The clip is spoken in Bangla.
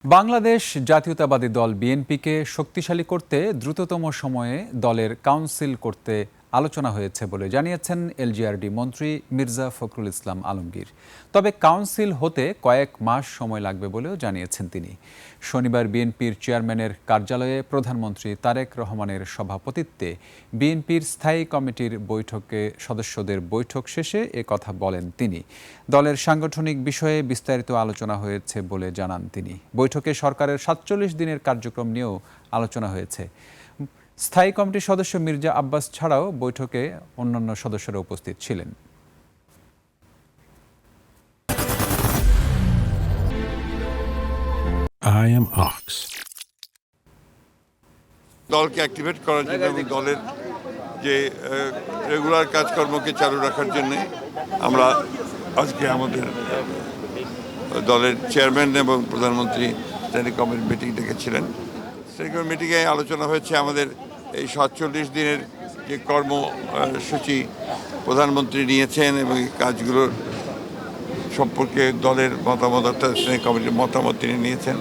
বাংলাদেশ জাতীয়তাবাদী দল বিএনপিকে শক্তিশালী করতে দ্রুততম সময়ে দলের কাউন্সিল করতে আলোচনা হয়েছে বলে জানিয়েছেন এলজিআরডি মন্ত্রী মির্জা ফখরুল ইসলাম আলমগীর। তবে কাউন্সিল হতে কয়েক মাস সময় লাগবে বলেও জানিয়েছেন তিনি। শনিবার বিএনপির চেয়ারম্যানের কার্যালয়ে প্রধানমন্ত্রী তারেক রহমানের সভাপতিত্বে বিএনপির স্থায়ী কমিটির বৈঠকে সদস্যদের বৈঠক শেষে এ কথা বলেন তিনি। দলের সাংগঠনিক বিষয়ে বিস্তারিত আলোচনা হয়েছে বলে জানান তিনি। বৈঠকে সরকারের ৪৭ দিনের কার্যক্রম নিয়েও আলোচনা হয়েছে। স্থায়ী কমিটির সদস্য মির্জা আব্বাস ছাড়াও বৈঠকে অন্যান্য সদস্যরা উপস্থিত ছিলেন। I am Ox. দলকে অ্যাক্টিভেট করার জন্য এবং দলের যে রেগুলার কাজকর্মকে চালু রাখার জন্য আমরা আজকে আমাদের দলের চেয়ারম্যান এবং প্রধানমন্ত্রী স্ট্যান্ডিং কমিটির মিটিং ডেকেছিলেন। স্ট্যান্ডিং কমিটির মিটিংয়ে আলোচনা হয়েছে আমাদের এই ৪৭ দিনের যে কর্মসূচি প্রধানমন্ত্রী নিয়েছেন এবং এই কাজগুলোর সম্পর্কে দলের মতামত অর্থাৎ স্ট্যান্ডিং কমিটির মতামত তিনি নিয়েছেন।